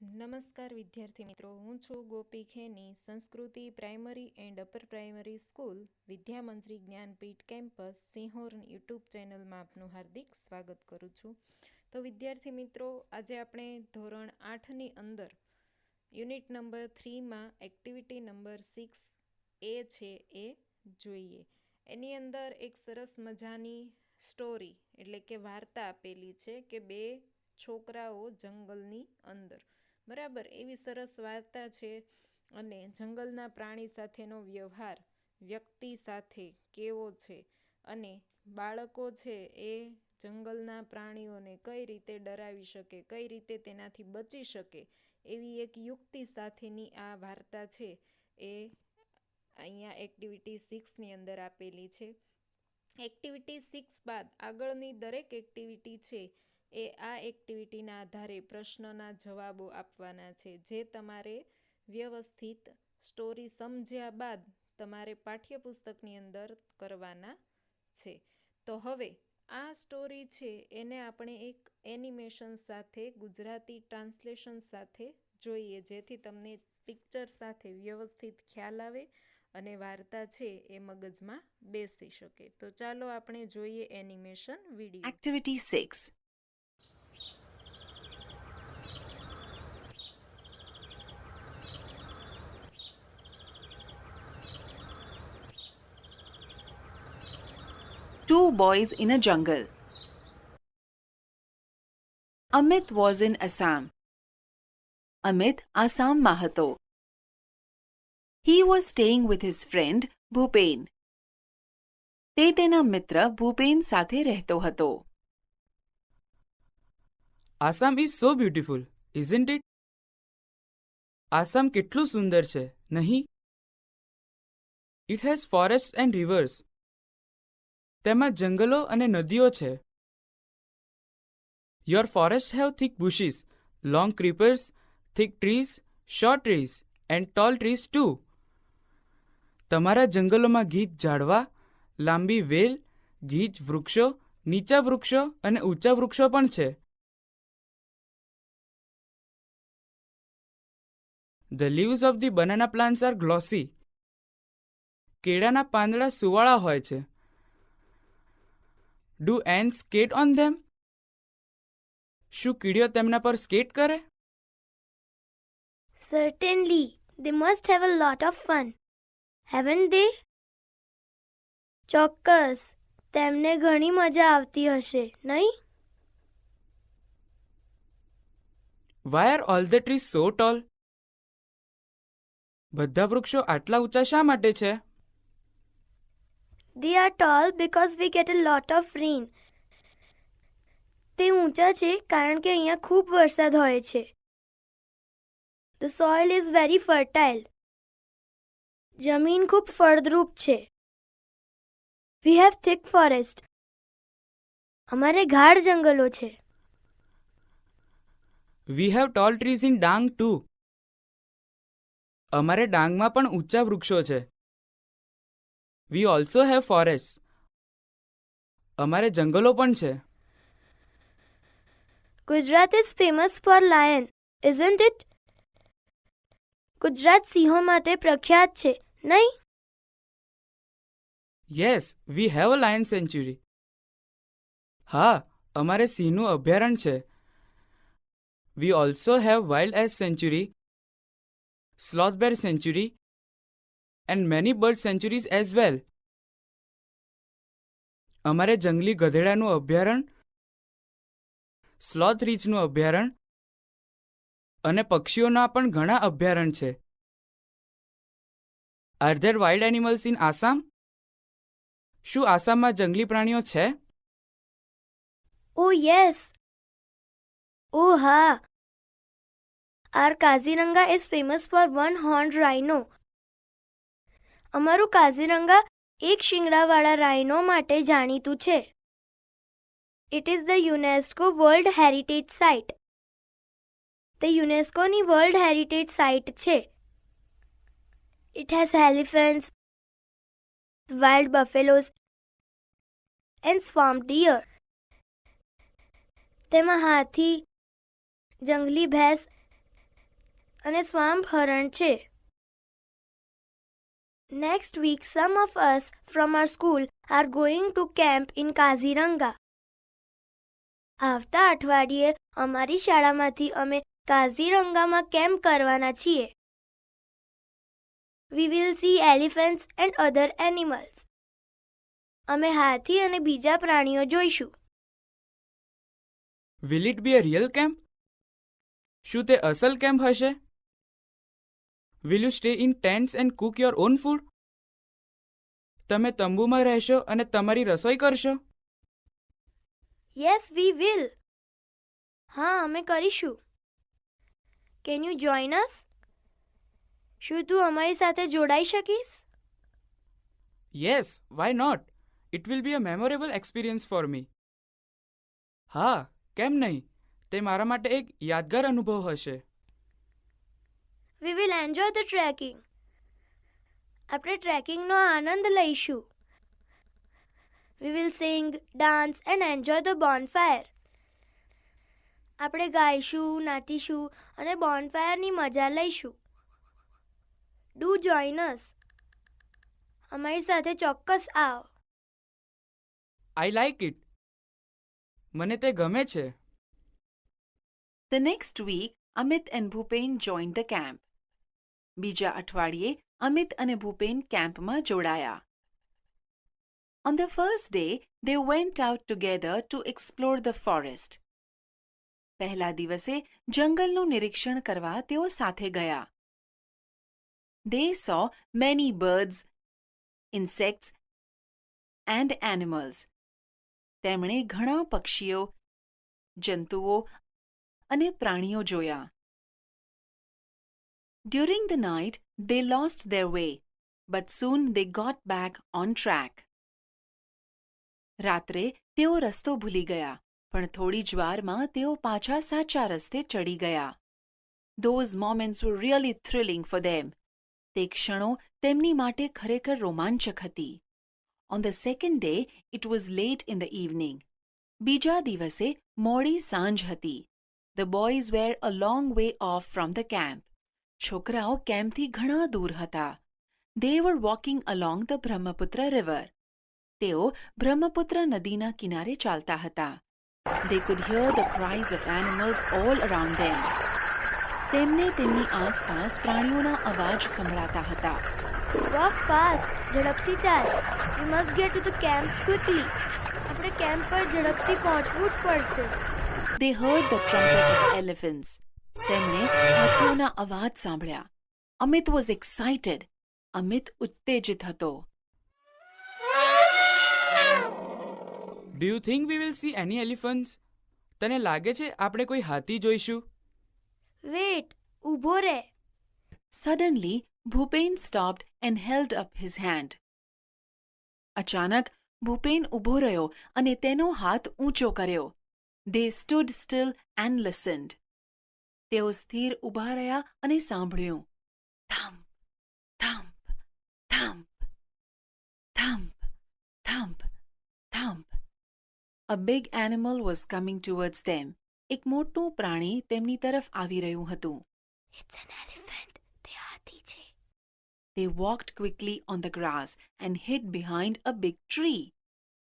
નમસ્કાર વિદ્યાર્થી મિત્રો, હું છું Gopi Kheni. Sanskruti primary and upper primary school વિદ્યામંત્રી જ્ઞાનપીઠ કેમ્પસ સિંહોર યુટ્યુબ ચેનલમાં આપનું હાર્દિક સ્વાગત કરું છું. તો વિદ્યાર્થી મિત્રો, આજે આપણે ધોરણ 8ની અંદર યુનિટ નંબર 3માં એક્ટિવિટી નંબર 6 એ છે એ જોઈએ. એની અંદર એક સરસ મજાની સ્ટોરી એટલે કે વાર્તા આપેલી છે કે બે છોકરાઓ જંગલની અંદર, બરાબર, એવી સરસ વાર્તા છે. અને જંગલના પ્રાણી સાથેનો વ્યવહાર વ્યક્તિ સાથે કેવો છે અને બાળકો છે એ જંગલના પ્રાણીઓને કઈ રીતે ડરાવી શકે, કઈ રીતે તેનાથી બચી શકે, એવી એક યુક્તિ સાથેની આ વાર્તા છે એ અહીંયા એક્ટિવિટી 6ની અંદર આપેલી છે. એક્ટિવિટી 6 બાદ આગળની દરેક એક્ટિવિટી છે એ આ એક્ટિવિટીના આધારે પ્રશ્નના જવાબો આપવાના છે, જે તમારે વ્યવસ્થિત સ્ટોરી સમજ્યા બાદ તમારે પાઠ્યપુસ્તકની અંદર કરવાના છે. તો હવે આ સ્ટોરી છે એને આપણે એક એનિમેશન સાથે, ગુજરાતી ટ્રાન્સલેશન સાથે જોઈએ, જેથી તમને પિક્ચર સાથે વ્યવસ્થિત ખ્યાલ આવે અને વાર્તા છે એ મગજમાં બેસી શકે. તો ચાલો આપણે જોઈએ animation video. Activity 6. Two boys in a jungle. Amit was in Assam. Amit આસામમાં હતો. He was staying with his friend Bhupen. તે તેના મિત્ર ભૂપેન સાથે રહેતો હતો. Assam is so beautiful, isn't it? Assam કેટલું સુંદર છે, નહીં? It has forests and rivers. તેમાં જંગલો અને નદીઓ છે. Your forests have thick bushes, long creepers, thick trees, short trees and tall trees too. તમારા જંગલોમાં ગીચ ઝાડવા, લાંબી વેલ, ગીચ વૃક્ષો, નીચા વૃક્ષો અને ઊંચા વૃક્ષો પણ છે. The leaves of the banana plants are glossy. કેળાના પાંદડા સુવાળા હોય છે. Do ants skate on them? શું કીડીઓ તેમના પર સ્કેટ કરે? Certainly, they must have a lot of fun, haven't they? ચોક્કસ, તેમને ઘણી મજા આવતી હશે, નહીં? Why are all the trees so tall? બધા વૃક્ષો આટલા ઊંચા શા માટે છે? They are tall because we get a lot of rain. તે ઊંચા છે કારણ કે અહીંયા ખૂબ વરસાદ હોય છે. The soil is very fertile. જમીન ખૂબ ફળદ્રુપ છે. We have thick forest. અમારે ગાઢ જંગલો છે. We have tall trees in Dang too. અમારે ડાંગમાં પણ ઊંચા વૃક્ષો છે. We also have forests. અમારે જંગલો પણ છે. Gujarat is famous for lion, isn't it? Gujarat સિંહો માટે પ્રખ્યાત છે, નહીં? Yes, we have a lion sanctuary. હા, અમારે સિંહનું અભયારણ્ય છે. We also have wild ass sanctuary, sloth bear sanctuary and many bird sanctuaries as well. અમારે જંગલી ગધેડાનું અભયારણ્ય, સ્લોથ રીછનું અભયારણ્ય અને પક્ષીઓના પણ ઘણા અભયારણ્ય છે. Are there wild animals in Assam? શું આસામમાં જંગલી પ્રાણીઓ છે? Oh yes. Oh ha. Our Kaziranga is famous for one-horned rhino. અમારું કાઝીરંગા એક શિંગડાવાળા રાઇનો માટે જાણીતું છે. It is the UNESCO World Heritage Site. તે યુનેસ્કોની વર્લ્ડ હેરિટેજ સાઇટ છે. It has elephants, wild buffaloes and swamp deer. તેમાં હાથી, જંગલી ભેંસ અને સ્વામ્પ હરણ છે. Next week, some of us from our school are going to camp in Kaziranga. આવતા અઠવાડિયે અમારી શાળામાંથી અમે કાઝીરંગામાં કેમ્પ કરવાના છીએ. We will see elephants and other animals. અમે હાથી અને બીજા પ્રાણીઓ જોઈશું. Will it be a real camp? શું તે અસલ કેમ્પ હશે? Will you stay in tents and cook your own food? તમે તંબુમાં રહેશો અને તમારી રસોઈ કરશો? Yes, we will. હા, અમે કરીશું. Can you join us? શું તું અમારી સાથે જોડાઈ શકીશ? Yes, why not? It will be a memorable experience for me. હા, કેમ નહીં? તે મારા માટે એક યાદગાર અનુભવ હશે. We will enjoy the trekking. આપણે ટ્રેકિંગનો આનંદ લઈશું. We will sing, dance and enjoy the bonfire. આપણે ગાઈશું, નાચીશું અને બોનફાયરની મજા લઈશું. Do join us. અમારી સાથે ચોક્કસ આવ. I like it. મને તે ગમે છે. The next week, Amit and Bhupen joined the camp. બીજા અઠવાડિયે અમિત અને ભૂપેન કેમ્પમાં જોડાયા. On the first day, they went out together to explore the forest. પહેલા દિવસે જંગલનું નિરીક્ષણ કરવા તેઓ સાથે ગયા. They saw many birds, insects and animals. તેમણે ઘણા પક્ષીઓ, જંતુઓ અને પ્રાણીઓ જોયા. During the night, they lost their way, but soon they got back on track. રાત્રે તેઓ રસ્તો ભૂલી ગયા, પણ થોડી જ વારમાં તેઓ પાછા સાચા રસ્તે ચડી ગયા. Those moments were really thrilling for them. તે ક્ષણો તેમની માટે ખરેખર રોમાંચક હતી. On the second day, it was late in the evening. બીજા દિવસે મોડી સાંજ હતી. The boys were a long way off from the camp. છોકરાઓ કેમ્પથી ઘણા દૂર હતા. They were walking along the Brahmaputra river. તેઓ બ્રહ્મપુત્ર નદીના કિનારે ચાલતા હતા. They could hear the cries of animals all around them. તેમને તેમની આસપાસ પ્રાણીઓના અવાજ સંભળાતા હતા. Walk fast. ઝડપથી ચાલ. We must get to the camp quickly. આપણે કેમ્પ પર ઝડપથી પહોંચવું જ પડશે. They heard the trumpet of elephants. તેમણે હાથીઓના અવાજ સાંભળ્યા. Amit was excited. અમિત ઉત્તેજિત હતો. Do you think we will see any elephants? તને લાગે છે આપણે કોઈ હાથી જોઈશું? Wait. ઊભો રહે. Suddenly, Bhupen stopped and held up his hand. અચાનક ભૂપેન ઊભો રહ્યો અને તેનો હાથ ઊંચો કર્યો. They stood still and listened. તેઓ સ્થિર ઊભા રહ્યા અને સાંભળ્યું. થમ્પ, થમ્પ, થમ્પ, થમ્પ, થમ્પ, થમ્પ. A big animal was coming towards them. એક મોટું પ્રાણી તેમની તરફ આવી રહ્યું હતું. It's an elephant. તે હાથી છે. They walked quickly on the grass and hid behind a big tree.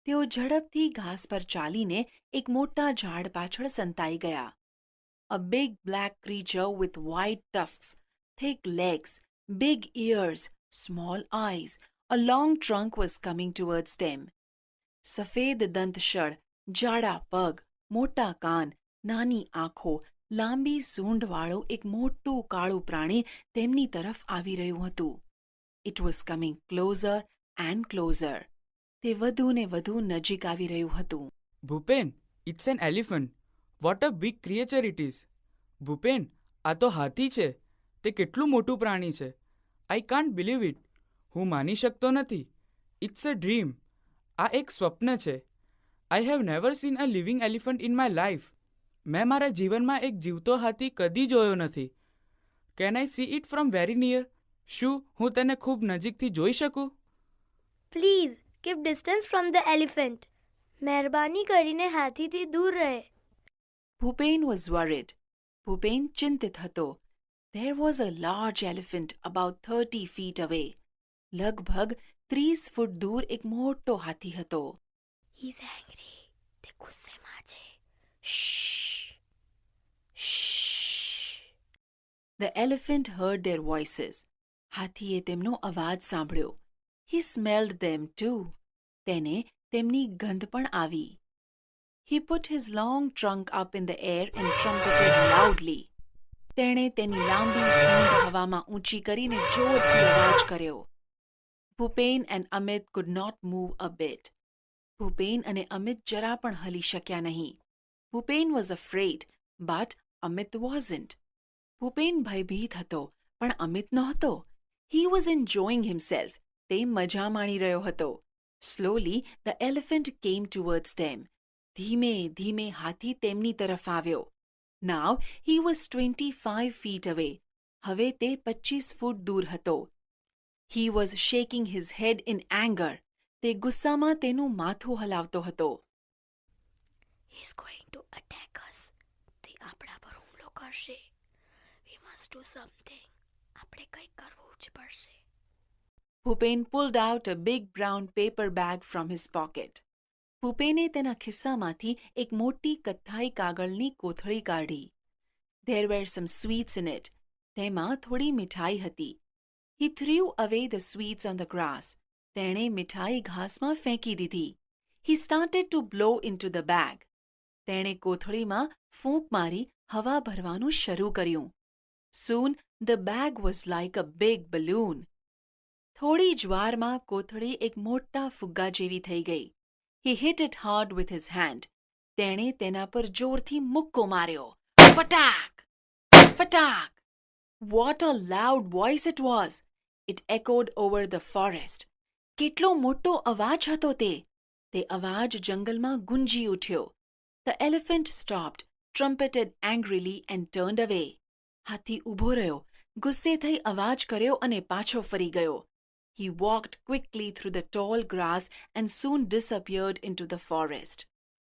તેઓ ઝડપથી ઘાસ પર ચાલીને એક મોટા ઝાડ પાછળ સંતાઈ ગયા. A big black creature with white tusks, thick legs, big ears, small eyes, a long trunk was coming towards them. સફેદ દંતશળ, જાડા પગ, મોટા કાન, નાની આંખો, લાંબી સૂંઢવાળું એક મોટું કાળું પ્રાણી તેમની તરફ આવી રહ્યું હતું. It was coming closer and closer. તે વધુ ને વધુ નજીક આવી રહ્યું હતું. Bhupen, it's an elephant. What a big creature it is. Bhupen, આ તો હાથી છે. તે કેટલું મોટું પ્રાણી છે. I can't believe it. હું માની શકતો નથી. It's a dream. આ એક સ્વપ્ન છે. I have never seen a living elephant in my life. મેં મારા જીવનમાં એક જીવતો હાથી કદી જોયો નથી. Can I see it from very near? શું હું તેને ખૂબ નજીકથી જોઈ શકું? Please keep distance from the elephant. મહેરબાની કરીને હાથીથી દૂર રહે. Bhupen was worried. ભૂપેન ચિંતિત હતો. There was a large elephant about 30 feet away. લગભગ 30 ફૂટ દૂર એક મોટો હાથી હતો. He's angry. તે ગુસ્સેમાં છે. Shh. Shh. The elephant heard their voices. હાથીએ તેમનો અવાજ સાંભળ્યો. He smelled them too. તેને તેમની ગંધ પણ આવી. He put his long trunk up in the air and trumpeted loudly. તેણે તેની લાંબી સૂંઢ હવામાં ઊંચી કરીને જોરથી અવાજ કર્યો. Bhupen and Amit could not move a bit. Bhupen અને અમિત જરા પણ હલી શક્યા નહીં. Bhupen was afraid, but Amit wasn't. Bhupen ભયભીત હતો, પણ અમિત નહોતો. He was enjoying himself. તે મજા માણી રહ્યો હતો. Slowly, the elephant came towards them. ધીમે ધીમે હાથી તેમની તરફ આવ્યો. Now, he was 25 feet away. હવે તે 25 ફૂટ દૂર હતો. He was shaking his head in anger. તે ગુસ્સામાં તેનું માથું હલાવતો હતો. He's going to attack us. તે આપણા પર હુમલો કરશે. We must do something. આપણે કંઈક કરવું જ પડશે. Bhupen pulled out a big brown paper bag from his pocket. ભૂપેને તેના ખિસ્સામાંથી એક મોટી કથ્થાઈ કાગળની કોથળી કાઢી. There were some sweets in it. તેમાં થોડી મિઠાઈ હતી. He threw away the sweets on the grass. તેણે મિઠાઈ ઘાસમાં ફેંકી દીધી. He started to blow into the bag. તેણે કોથળીમાં ફૂંક મારી હવા ભરવાનું શરૂ કર્યું. Soon the bag was like a big balloon. થોડી જ વારમાં કોથળી એક મોટા ફુગ્ગા જેવી થઈ ગઈ. He hit it hard with his hand. તેણે તેના પર જોરથી મુક્કો માર્યો. Fatak! Fatak! What a loud voice it was! It echoed over the forest. કેટલો મોટો અવાજ હતો તે! તે અવાજ જંગલમાં ગુંજી ઉઠ્યો. The elephant stopped, trumpeted angrily and turned away. હાથી ઊભો રહ્યો, ગુસ્સે થઈ અવાજ કર્યો અને પાછો ફરી ગયો. He walked quickly through the tall grass and soon disappeared into the forest.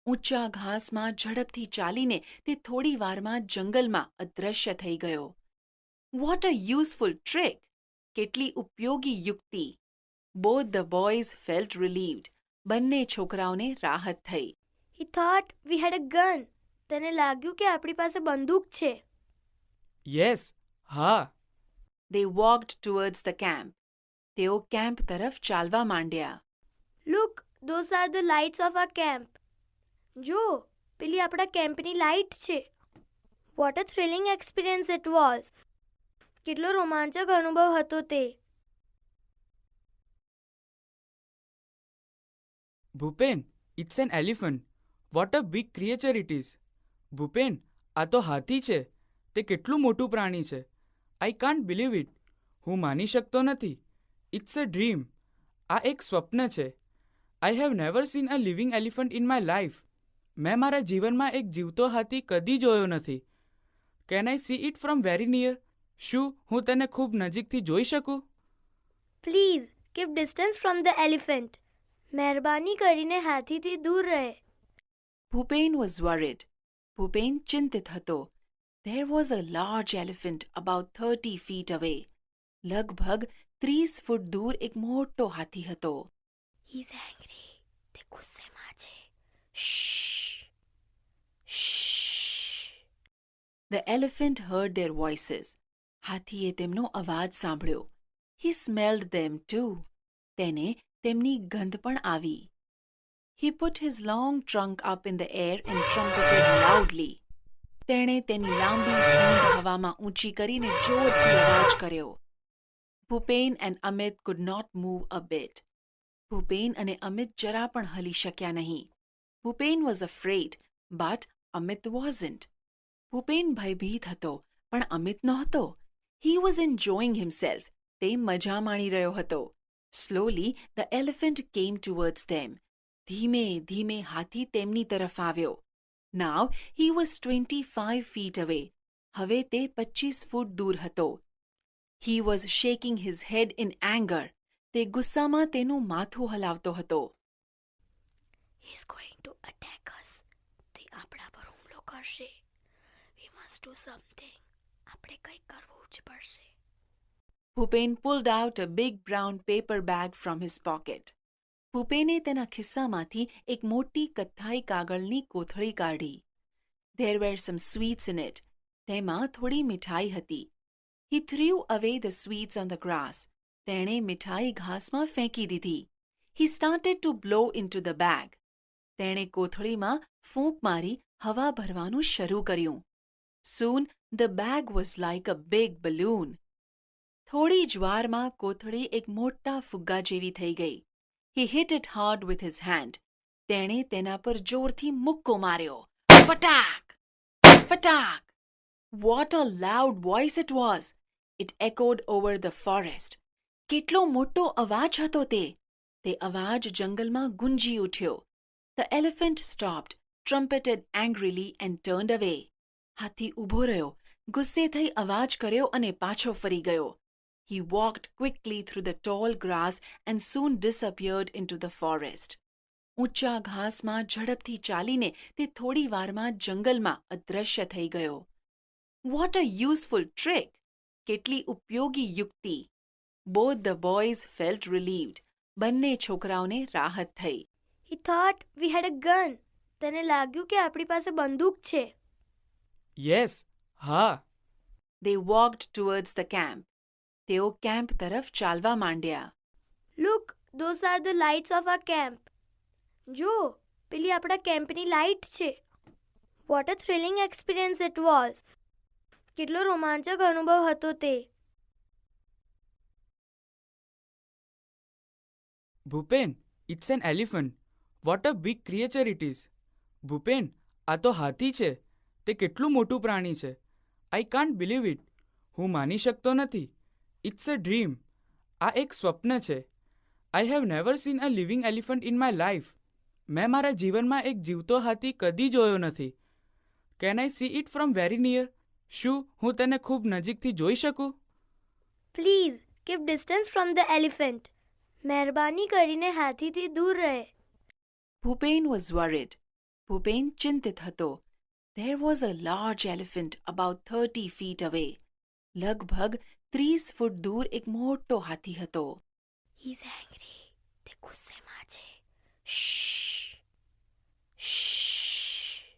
ઊંચા ઘાસમાં ઝડપથી ચાલીને તે થોડી વારમાં જંગલમાં અદૃશ્ય થઈ ગયો. What a useful trick! કેટલી ઉપયોગી યુક્તિ! Both the boys felt relieved. બંને છોકરાઓને રાહત થઈ. He thought we had a gun. તેને લાગ્યું કે આપણી પાસે બંદૂક છે. યસ, હા. They walked towards the camp. તેઓ કેમ્પ તરફ ચાલવા માંડ્યા. Look, those are the lights of our camp. જો, પેલી આપણા કેમ્પની લાઇટ છે. What a thrilling experience it was. કેટલો રોમાંચક અનુભવ હતો તે. Bhupen, it's an elephant. What a big creature it is. Bhupen, આ તો હાથી છે. તે કેટલું મોટું પ્રાણી છે. I can't believe it. હું માની શકતો નથી. It's a dream. આ એક સ્વપ્ન છે. I have never seen a living elephant in my life. મેં મારા જીવનમાં એક જીવતો હાથી કદી જોયો નથી. Can I see it from very near? શું હું તેને ખૂબ નજીકથી જોઈ શકું? Please, keep distance from the elephant. મહેરબાની કરીને હાથીથી દૂર રહે. Bhupen was worried. ભૂપેન ચિંતિત હતો. There was a large elephant about 30 feet away. લગભગ 30 ફૂટ દૂર એક મોટો હાથી હતો. He's angry. તે ગુસ્સેમાં છે. Shh. Shh. The elephant heard their voices. હાથીએ તેમનો અવાજ સાંભળ્યો. He smelled them too. તેને તેમની ગંધ પણ આવી. He put his long trunk up in the air and trumpeted loudly. તેણે તેની લાંબી સૂંઢ હવામાં ઊંચી કરીને જોરથી અવાજ કર્યો. Bhupen and Amit could not move a bit. Bhupen અને અમિત જરા પણ હલી શક્યા નહીં. Bhupen was afraid, but Amit wasn't. Bhupen ભયભીત હતો, પણ અમિત નહોતો. He was enjoying himself. તે મજા માણી રહ્યો હતો. Slowly, the elephant came towards them. ધીમે ધીમે હાથી તેમની તરફ આવ્યો. Now, he was 25 feet away. હવે તે 25 ફૂટ દૂર હતો. He was shaking his head in anger. તે ગુસ્સામાં તેનું માથું હલાવતો હતો. He's going to attack us. તે આપણા પર હુમલો કરશે. We must do something. આપણે કંઈક કરવું જ પડશે. Bhupen pulled out a big brown paper bag from his pocket. ભૂપેને તેના ખિસ્સામાંથી એક મોટી કથ્થાઈ કાગળની કોથળી કાઢી. There were some sweets in it. તેમાં થોડી મીઠાઈ હતી. He threw away the sweets on the grass. તેણે મીઠાઈ ઘાસમાં ફેંકી દીધી. He started to blow into the bag. તેણે કોથળીમાં ફૂંક મારી હવા ભરવાનું શરૂ કર્યું. Soon the bag was like a big balloon. થોડી જ વારમાં કોથળી એક મોટા ફુગ્ગા જેવી થઈ ગઈ. He hit it hard with his hand. તેણે તેના પર જોરથી મુક્કો માર્યો. ફટાક! ફટાક! What a loud voice it was! It echoed over the forest. કેટલો મોટો અવાજ હતો તે! તે અવાજ જંગલમાં ગુંજી ઉઠ્યો. The elephant stopped, trumpeted angrily and turned away. હાથી ઊભો રહ્યો, ગુસ્સે થઈ અવાજ કર્યો અને પાછો ફરી ગયો. He walked quickly through the tall grass and soon disappeared into the forest. ઊંચા ઘાસમાં ઝડપથી ચાલીને તે થોડી વારમાં જંગલમાં અદૃશ્ય થઈ ગયો. What a useful trick! કેટલી ઉપયોગી યુક્તિ! Both the boys felt relieved. બંને છોકરાઓને રાહત થઈ. He thought we had a gun. તેને લાગ્યું કે આપણી પાસે બંદૂક છે. યસ, હા. They walked towards the camp. તેઓ કેમ્પ તરફ ચાલવા માંડ્યા. Look, those are the lights of our camp. જો, પેલી આપણા કેમ્પની લાઇટ છે. What a thrilling experience it was. કેટલો રોમાંચક અનુભવ હતો તે. Bhupen, it's an elephant. What a big creature it is. Bhupen, આ તો હાથી છે. તે કેટલું મોટું પ્રાણી છે. I can't believe it. હું માની શકતો નથી. It's a dream. આ એક સ્વપ્ન છે. I have never seen a living elephant in my life. મેં મારા જીવનમાં એક જીવતો હાથી કદી જોયો નથી. Can I see it from very near? શું હું તેને ખૂબ નજીકથી જોઈ શકું? Please, keep distance from the elephant. મહેરબાની કરીને હાથીથી દૂર રહે. Bhupen was worried. Bhupen ચિંતિત હતો. There was a large elephant about 30 feet away. લગભગ 30 ફૂટ દૂર એક મોટો હાથી હતો. He's angry. તે ગુસ્સેમાં છે. Shh. Shh.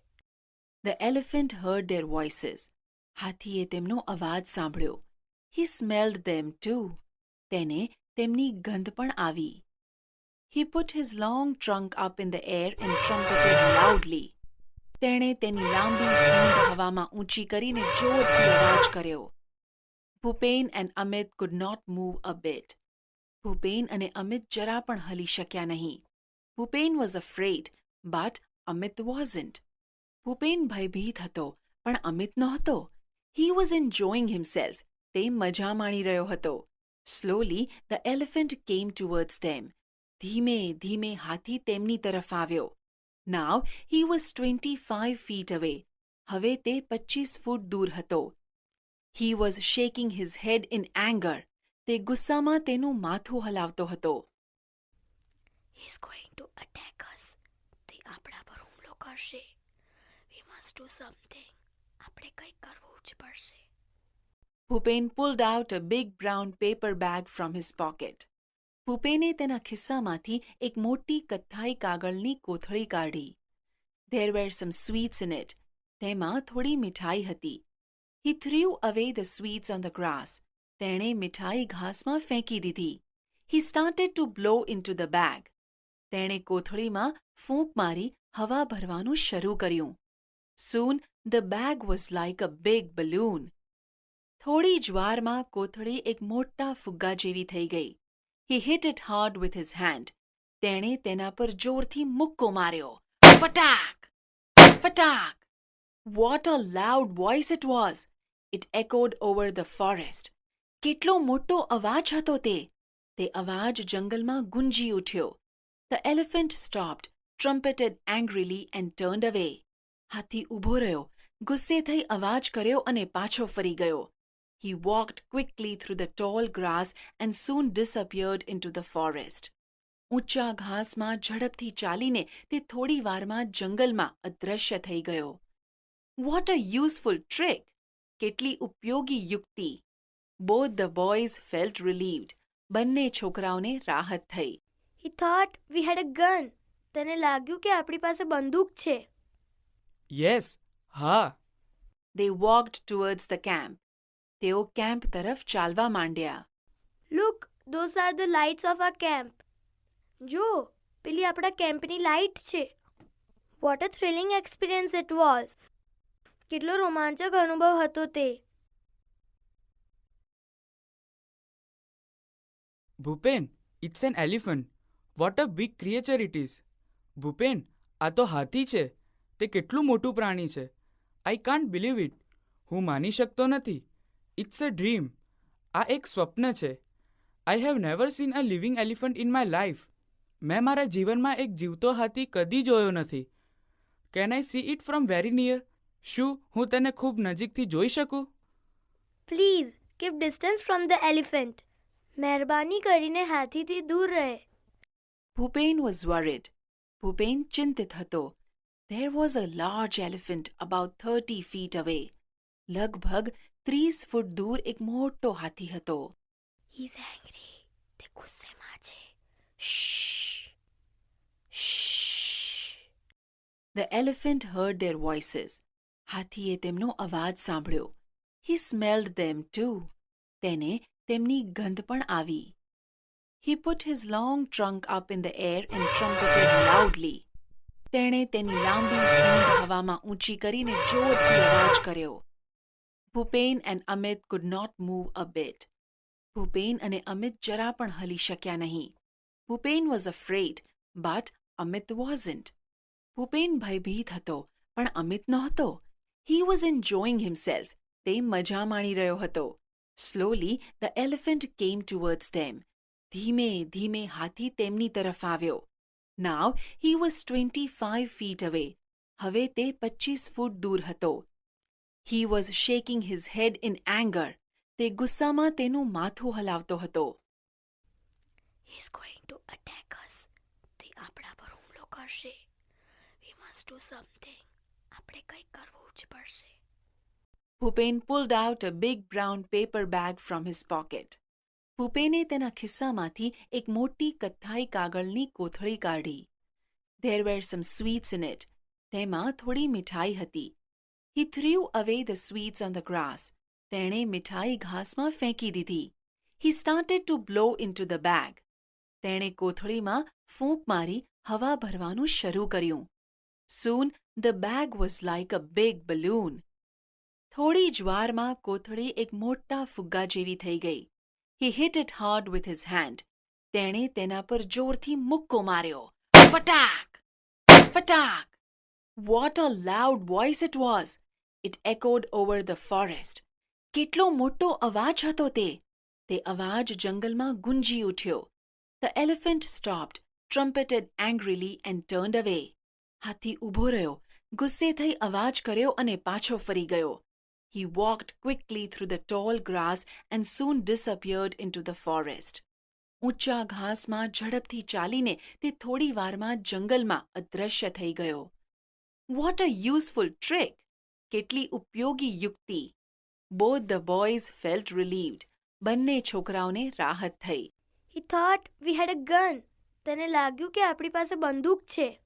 The elephant heard their voices. હાથીએ તેમનો અવાજ સાંભળ્યો. He smelled them too. તેને તેમની ગંધ પણ આવી. He put his long trunk up in the air and trumpeted loudly. તેણે તેની લાંબી સૂંઢ હવામાં ઊંચી કરીને જોરથી અવાજ કર્યો. Bhupen and Amit could not move a bit. Bhupen અને અમિત જરા પણ હલી શક્યા નહીં. Bhupen was afraid, but Amit wasn't. Bhupen ભયભીત હતો, પણ અમિત નહોતો. He was enjoying himself. તે મજા માણી રહ્યો હતો. Slowly, the elephant came towards them. ધીમે ધીમે હાથી તેમની તરફ આવ્યો. Now, he was 25 feet away. હવે તે 25 ફૂટ દૂર હતો. He was shaking his head in anger. તે ગુસ્સામાં તેનું માથું હલાવતો હતો. He's going to attack us. તે આપણા પર હુમલો કરશે. We must do something. આપણે કંઈક કરવું જ પડશે. Bhupen pulled out a big brown paper bag from his pocket. ભૂપેને તેના ખિસ્સામાંથી એક મોટી કથ્થાઈ કાગળની કોથળી કાઢી. There were some sweets in it. તેમાં થોડી મીઠાઈ હતી. He threw away the sweets on the grass. તેણે મીઠાઈ ઘાસમાં ફેંકી દીધી. He started to blow into the bag. તેણે કોથળીમાં ફૂંક મારી હવા ભરવાનું શરૂ કર્યું. Soon the bag was like a big balloon. થોડી જ વારમાં કોથળી એક મોટા ફુગ્ગા જેવી થઈ ગઈ. He hit it hard with his hand. તેણે તેના પર જોરથી મુક્કો માર્યો. ફટાક! ફટાક! What a loud voice it was! It echoed over the forest. કેટલો મોટો અવાજ હતો તે! તે અવાજ જંગલમાં ગુંજી ઉઠ્યો. The elephant stopped, trumpeted angrily and turned away. હાથી ઊભો રહ્યો, ગુસ્સે થઈ અવાજ કર્યો અને પાછો ફરી ગયો. He walked quickly through the tall grass and soon disappeared into the forest. ઊંચા ઘાસમાં ઝડપથી ચાલીને તે થોડી વારમાં જંગલમાં અદૃશ્ય થઈ ગયો. What a useful trick! કેટલી ઉપયોગી યુક્તિ. Both the boys felt relieved. બંને છોકરાઓને રાહત થઈ. He thought we had a gun. તેને લાગ્યું કે આપણી પાસે બંદૂક છે. યસ, હા. They walked towards the camp. તેઓ કેમ્પ તરફ ચાલવા માંડ્યા. Look, those are the lights of our camp. જો, પેલી આપણા કેમ્પની લાઇટ છે. What a thrilling experience it was. કેટલો રોમાંચક અનુભવ હતો તે. Bhupen, it's an elephant. What a big creature it is. Bhupen, આ તો હાથી છે. તે કેટલું મોટું પ્રાણી છે. I can't believe it. હું માની શકતો નથી. It's a dream. આ એક સ્વપ્ન છે. I have never seen a living elephant in my life. મેં મારા જીવનમાં એક જીવતો હાથી કદી જોયો નથી. Can I see it from very near? શું હું તેને ખૂબ નજીકથી જોઈ શકું? Please keep distance from the elephant. મહેરબાની કરીને હાથીથી દૂર રહે. Bhupen was worried. ભૂપેન ચિંતિત હતો. There was a large elephant about 30 feet away. લગભગ 30 ફૂટ દૂર એક મોટો હાથી હતો. He's angry. તે ગુસ્સેમાં છે. Shh. Shh. The elephant heard their voices. હાથીએ તેમનો અવાજ સાંભળ્યો. He smelled them too. તેને તેમની ગંધ પણ આવી. He put his long trunk up in the air and trumpeted loudly. તેણે તેની લાંબી સૂંઢ હવામાં ઊંચી કરીને જોરથી અવાજ કર્યો. Bhupen and Amit could not move a bit. Bhupen અને અમિત જરા પણ હલી શક્યા નહીં. Bhupen was afraid, but Amit wasn't. Bhupen ભયભીત હતો, પણ અમિત નહોતો. He was enjoying himself. તે મજા માણી રહ્યો હતો. Slowly, the elephant came towards them. ધીમે ધીમે હાથી તેમની તરફ આવ્યો. Now, he was 25 feet away. હવે તે 25 ફૂટ દૂર હતો. He was shaking his head in anger. તે ગુસ્સામાં તેનું માથું હલાવતો હતો. He's going to attack us. તે આપણા પર હુમલો કરશે. We must do something. આપણે કંઈક કરવું જ પડશે. Bhupen pulled out a big brown paper bag from his pocket. ભૂપેને તેના ખિસ્સામાંથી એક મોટી કથ્થાઈ કાગળની કોથળી કાઢી. There were some sweets in it. તેમાં થોડી મિઠાઈ હતી. He threw away the sweets on the grass. તેણે મિઠાઈ ઘાસમાં ફેંકી દીધી. He started to blow into the bag. તેણે કોથળીમાં ફૂંક મારી હવા ભરવાનું શરૂ કર્યું. Soon the bag was like a big balloon. થોડી જ વારમાં કોથળી એક મોટા ફુગ્ગા જેવી થઈ ગઈ. He hit it hard with his hand. તેણે તેના પર જોરથી મુક્કો માર્યો. ફટાક! ફટાક! What a loud voice it was! It echoed over the forest. કેટલો મોટો અવાજ હતો તે! તે અવાજ જંગલમાં ગુંજી ઉઠ્યો. The elephant stopped, trumpeted angrily and turned away. હાથી ઊભો રહ્યો, ગુસ્સે થઈ અવાજ કર્યો અને પાછો ફરી ગયો. He walked quickly through the tall grass and soon disappeared into the forest. ઊંચા ઘાસમાં ઝડપથી ચાલીને તે થોડી વારમાં જંગલમાં અદૃશ્ય થઈ ગયો. What a useful trick! કેટલી ઉપયોગી યુક્તિ! Both the boys felt relieved. બંને છોકરાઓને રાહત થઈ. He thought we had a gun. તેને લાગ્યું કે આપણી પાસે બંદૂક છે.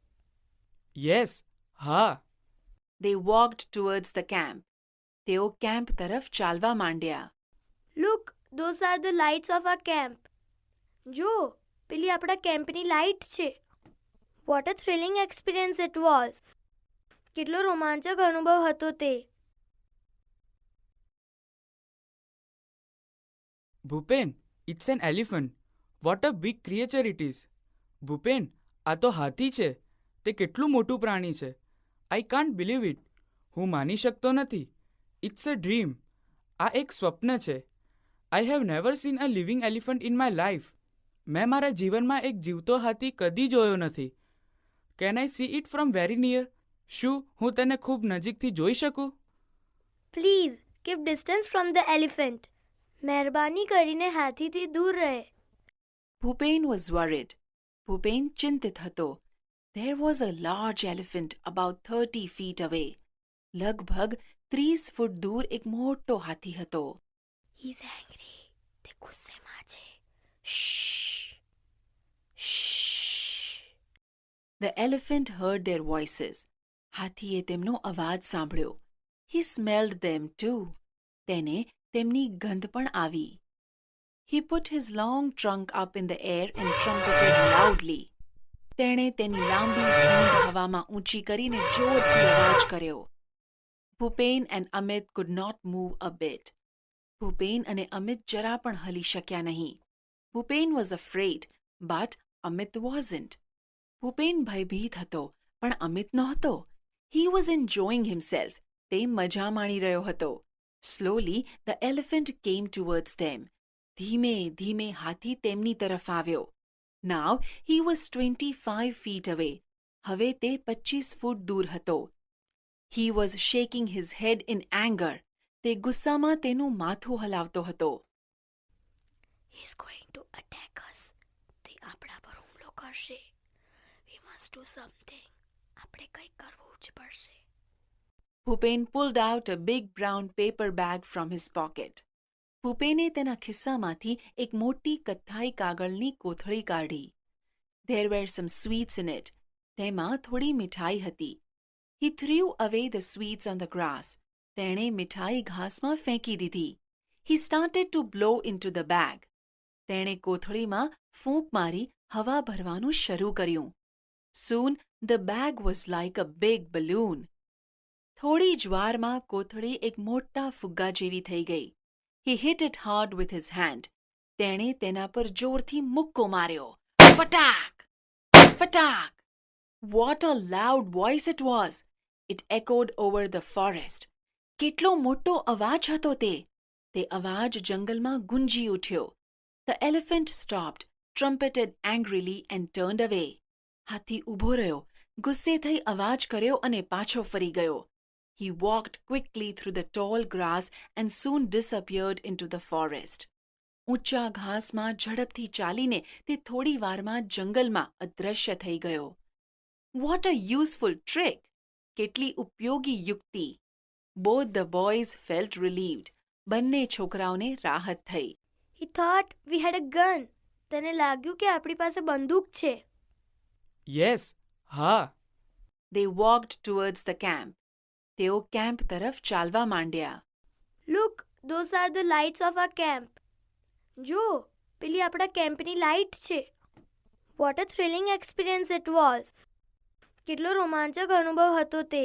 યસ, હા. They walked towards the camp. તેઓ કેમ્પ તરફ ચાલવા માંડ્યા. Look, those are the lights of our camp. જો, પેલી આપણા કેમ્પની લાઇટ છે. What a thrilling experience it was. કેટલો રોમાંચક અનુભવ હતો તે. Bhupen, it's an elephant. What a big creature it is. Bhupen, આ તો હાથી છે. તે કેટલું મોટું પ્રાણી છે. I can't believe it. હું માની શકતો નથી. It's a dream. આ એક સ્વપ્ન છે. I have never seen a living elephant in my life. મેં મારા જીવનમાં એક જીવતો હાથી કદી જોયો નથી. Can I see it from very near? શું હું તેને ખૂબ નજીકથી જોઈ શકું? Please keep distance from the elephant. મહેરબાની કરીને હાથીથી દૂર રહે. Bhupen was worried. ભૂપેન ચિંતિત હતો. There was a large elephant about 30 feet away. લગભગ 30 ફૂટ દૂર એક મોટો હાથી હતો. He's angry. તે ગુસ્સેમાં છે. Shh. Shh. The elephant heard their voices. હાથીએ તેમનો અવાજ સાંભળ્યો. He smelled them too. તેને તેમની ગંધ પણ આવી. He put his long trunk up in the air and trumpeted loudly. તેણે તેની લાંબી સૂંઢ હવામાં ઊંચી કરીને જોરથી અવાજ કર્યો. Bhupen and Amit could not move a bit. Bhupen અને અમિત જરા પણ હલી શક્યા નહીં. Bhupen was afraid, but Amit wasn't. Bhupen ભયભીત હતો, પણ અમિત નહોતો. He was enjoying himself. તે મજા માણી રહ્યો હતો. Slowly, the elephant came towards them. ધીમે ધીમે હાથી તેમની તરફ આવ્યો. Now he was 25 feet away. હવે તે 25 ફૂટ દૂર હતો. He was shaking his head in anger. તે ગુસ્સામાં તેનું માથું હલાવતો હતો. He's going to attack us. તે આપણા પર હુમલો કરશે. We must do something. આપણે કંઈક કરવું જ પડશે. Bhupen pulled out a big brown paper bag from his pocket. ભૂપેને તેના ખિસ્સામાંથી એક મોટી કથ્થાઈ કાગળની કોથળી કાઢી. There were some sweets in it. તેમાં થોડી મિઠાઈ હતી. He threw away the sweets on the grass. તેણે મિઠાઈ ઘાસમાં ફેંકી દીધી. He started to blow into the bag. તેણે કોથળીમાં ફૂંક મારી હવા ભરવાનું શરૂ કર્યું. Soon the bag was like a big balloon. થોડી જ વારમાં કોથળી એક મોટા ફુગ્ગા જેવી થઈ ગઈ. He hit it hard with his hand. તેણે તેના પર જોરથી મુક્કો માર્યો. Fatak! Fatak! What a loud voice it was! It echoed over the forest. કેટલો મોટો અવાજ હતો તે! તે અવાજ જંગલમાં ગુંજી ઉઠ્યો. The elephant stopped, trumpeted angrily and turned away. હાથી ઊભો રહ્યો, ગુસ્સે થઈ અવાજ કર્યો અને પાછો ફરી ગયો. He walked quickly through the tall grass and soon disappeared into the forest. ઊંચા ઘાસમાં ઝડપથી ચાલીને તે થોડી વારમાં જંગલમાં અદૃશ્ય થઈ ગયો. What a useful trick! કેટલી ઉપયોગી યુક્તિ! Both the boys felt relieved. બંને છોકરાઓને રાહત થઈ. He thought we had a gun. તેને લાગ્યું કે આપણી પાસે બંદૂક છે. યસ, હા. They walked towards the camp. તેઓ કેમ્પ તરફ ચાલવા માંડ્યા. Look, those are the lights of our camp. જો, પેલી આપણા કેમ્પની લાઇટ છે. What a thrilling experience it was. કેટલો રોમાંચક અનુભવ હતો તે.